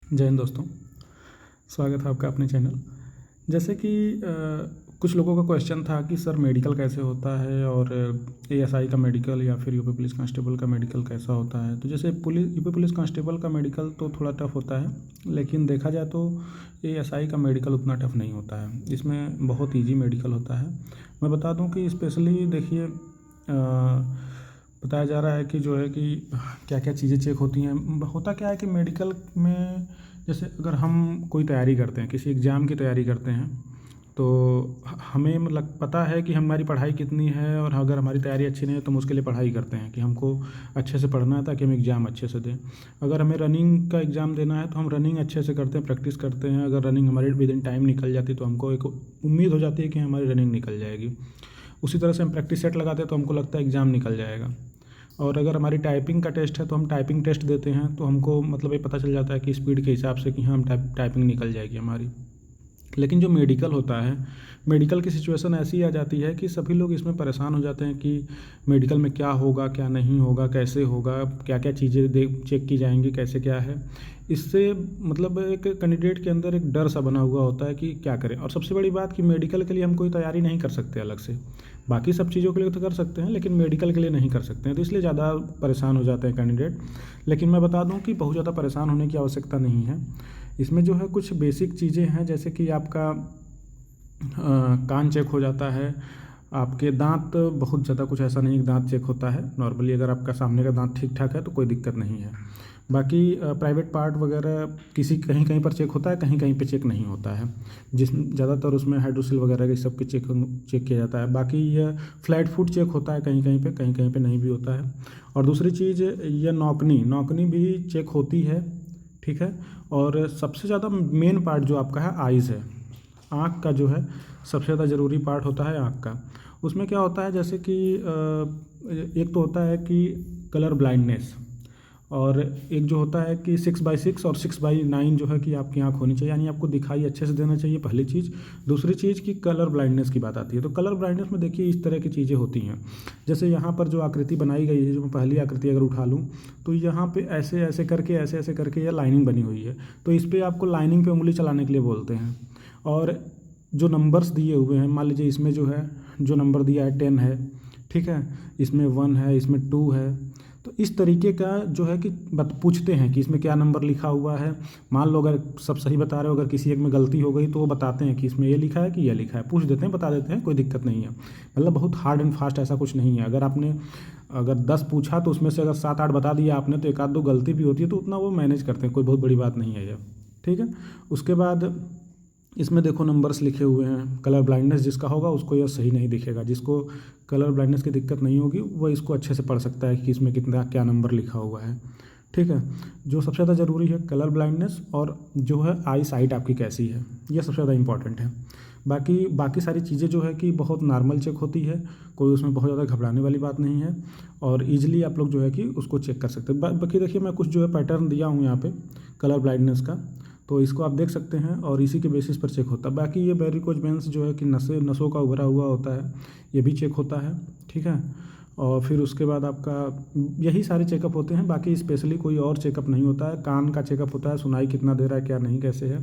जय हिंद दोस्तों, स्वागत है आपका अपने चैनल। जैसे कि कुछ लोगों का क्वेश्चन था कि सर मेडिकल कैसे होता है और एएसआई का मेडिकल या फिर यूपी पुलिस कांस्टेबल का मेडिकल कैसा होता है। तो जैसे यूपी पुलिस कांस्टेबल का मेडिकल तो थोड़ा टफ होता है, लेकिन देखा जाए तो एएसआई का मेडिकल उतना टफ नहीं होता है। इसमें बहुत ईजी मेडिकल होता है। मैं बता दूं कि स्पेशली देखिए, बताया जा रहा है कि जो है कि क्या क्या चीज़ें चेक होती हैं। होता क्या है कि मेडिकल में जैसे अगर हम कोई तैयारी करते हैं, किसी एग्ज़ाम की तैयारी करते हैं, तो हमें मतलब पता है कि हमारी पढ़ाई कितनी है, और अगर हमारी तैयारी अच्छी नहीं है तो हम उसके लिए पढ़ाई करते हैं कि हमको अच्छे से पढ़ना है ताकि हम एग्ज़ाम अच्छे से दें। अगर हमें रनिंग का एग्ज़ाम देना है तो हम रनिंग अच्छे से करते हैं, प्रैक्टिस करते हैं। अगर रनिंग हमारी विद इन टाइम निकल जाती है तो हमको एक उम्मीद हो जाती है कि हमारी रनिंग निकल जाएगी। उसी तरह से हम प्रैक्टिस सेट लगाते हैं तो हमको लगता है एग्ज़ाम निकल जाएगा। और अगर हमारी टाइपिंग का टेस्ट है तो हम टाइपिंग टेस्ट देते हैं तो हमको मतलब ये पता चल जाता है कि स्पीड के हिसाब से कि हाँ, हम टाइपिंग निकल जाएगी हमारी। लेकिन जो मेडिकल होता है, मेडिकल की सिचुएशन ऐसी आ जाती है कि सभी लोग इसमें परेशान हो जाते हैं कि मेडिकल में क्या होगा, क्या नहीं होगा, कैसे होगा, क्या क्या चीज़ें चेक की जाएंगी, कैसे क्या है। इससे मतलब एक कैंडिडेट के अंदर एक डर सा बना हुआ होता है कि क्या करें। और सबसे बड़ी बात कि मेडिकल के लिए हम कोई तैयारी नहीं कर सकते अलग से। बाकी सब चीज़ों के लिए तो कर सकते हैं, लेकिन मेडिकल के लिए नहीं कर सकते हैं, तो इसलिए ज़्यादा परेशान हो जाते हैं कैंडिडेट। लेकिन मैं बता दूं कि बहुत ज़्यादा परेशान होने की आवश्यकता नहीं है। इसमें जो है कुछ बेसिक चीज़ें हैं, जैसे कि आपका कान चेक हो जाता है, आपके दांत बहुत ज़्यादा कुछ ऐसा नहीं, दांत चेक होता है नॉर्मली। अगर आपका सामने का दांत ठीक ठाक है तो कोई दिक्कत नहीं है। बाकी प्राइवेट पार्ट वगैरह किसी कहीं कहीं पर चेक होता है, कहीं कहीं पे चेक नहीं होता है। ज़्यादातर उसमें हाइड्रोसिल वगैरह के सब के चेक किया जाता है। बाकी यह फ्लैट फुट चेक होता है कहीं कहीं पे नहीं भी होता है। और दूसरी चीज़, यह नौकनी भी चेक होती है, ठीक है। और सबसे ज़्यादा मेन पार्ट जो आपका है आइज़ है, आँख का जो है सबसे ज़्यादा ज़रूरी पार्ट होता है आँख का। उसमें क्या होता है, जैसे कि एक तो होता है कि कलर ब्लाइंडनेस, और एक जो होता है कि 6/6 और 6/9 जो है कि आपकी आँख होनी चाहिए, यानी आपको दिखाई अच्छे से देना चाहिए, पहली चीज़। दूसरी चीज़ कि कलर ब्लाइंडनेस की बात आती है, तो कलर ब्लाइंडनेस में देखिए इस तरह की चीज़ें होती हैं। जैसे यहाँ पर जो आकृति बनाई गई है, जो मैं पहली आकृति अगर उठा लूँ, तो यहाँ पे ऐसे ऐसे करके यह लाइनिंग बनी हुई है। तो इस पर आपको लाइनिंग पे उंगली चलाने के लिए बोलते हैं। और जो नंबर्स दिए हुए हैं, मान लीजिए इसमें जो है, जो नंबर दिया है 10 है, ठीक है, इसमें 1 है, इसमें 2 है। तो इस तरीके का जो है कि पूछते हैं कि इसमें क्या नंबर लिखा हुआ है। मान लो अगर सब सही बता रहे हो, अगर किसी एक में गलती हो गई तो वो बताते हैं कि इसमें ये लिखा है कि ये लिखा है, पूछ देते हैं, बता देते हैं, कोई दिक्कत नहीं है। मतलब बहुत हार्ड एंड फास्ट ऐसा कुछ नहीं है। अगर 10 पूछा तो उसमें से अगर 7-8 बता दिया आपने, तो एक आध दो गलती भी होती है, तो उतना वो मैनेज करते हैं, कोई बहुत बड़ी बात नहीं है ये, ठीक है। उसके बाद इसमें देखो नंबर्स लिखे हुए हैं। कलर ब्लाइंडनेस जिसका होगा उसको यह सही नहीं दिखेगा, जिसको कलर ब्लाइंडनेस की दिक्कत नहीं होगी वह इसको अच्छे से पढ़ सकता है कि इसमें कितना क्या नंबर लिखा हुआ है, ठीक है। जो सबसे ज़्यादा ज़रूरी है कलर ब्लाइंडनेस, और जो है आई साइट आपकी कैसी है, यह सबसे ज़्यादा इंपॉर्टेंट है। बाकी सारी चीज़ें जो है कि बहुत नॉर्मल चेक होती है, कोई उसमें बहुत ज़्यादा घबराने वाली बात नहीं है, और ईजिली आप लोग जो है कि उसको चेक कर सकते हैं। बाकी देखिए, मैं कुछ जो है पैटर्न दिया हूँ यहाँ पे कलर ब्लाइंडनेस का, तो इसको आप देख सकते हैं, और इसी के बेसिस पर चेक होता है। बाकी ये वेरिकोज वेन्स जो है कि नसों का उभरा हुआ होता है, ये भी चेक होता है, ठीक है। और फिर उसके बाद आपका यही सारे चेकअप होते हैं। बाकी स्पेशली कोई और चेकअप नहीं होता है। कान का चेकअप होता है, सुनाई कितना दे रहा है, क्या नहीं, कैसे है,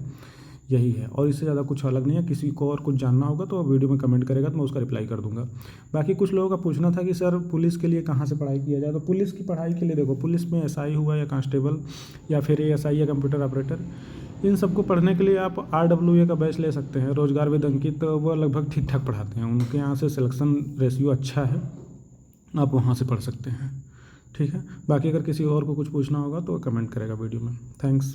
यही है। और इससे ज़्यादा कुछ अलग नहीं है। किसी को और कुछ जानना होगा तो वीडियो में कमेंट करेगा तो मैं उसका रिप्लाई कर दूंगा। बाकी कुछ लोगों का पूछना था कि सर पुलिस के लिए कहाँ से पढ़ाई किया जाए। तो पुलिस की पढ़ाई के लिए देखो, पुलिस में एसआई हुआ या कांस्टेबल या फिर एएसआई या कंप्यूटर ऑपरेटर, इन सबको पढ़ने के लिए आप RWA का बैच ले सकते हैं, रोजगार विद अंकित। तो वो लगभग ठीक ठाक पढ़ाते हैं, उनके यहाँ से सिलेक्शन रेशियो अच्छा है, आप वहाँ से पढ़ सकते हैं, ठीक है। बाकी अगर किसी और को कुछ पूछना होगा तो कमेंट करेगा वीडियो में। थैंक्स।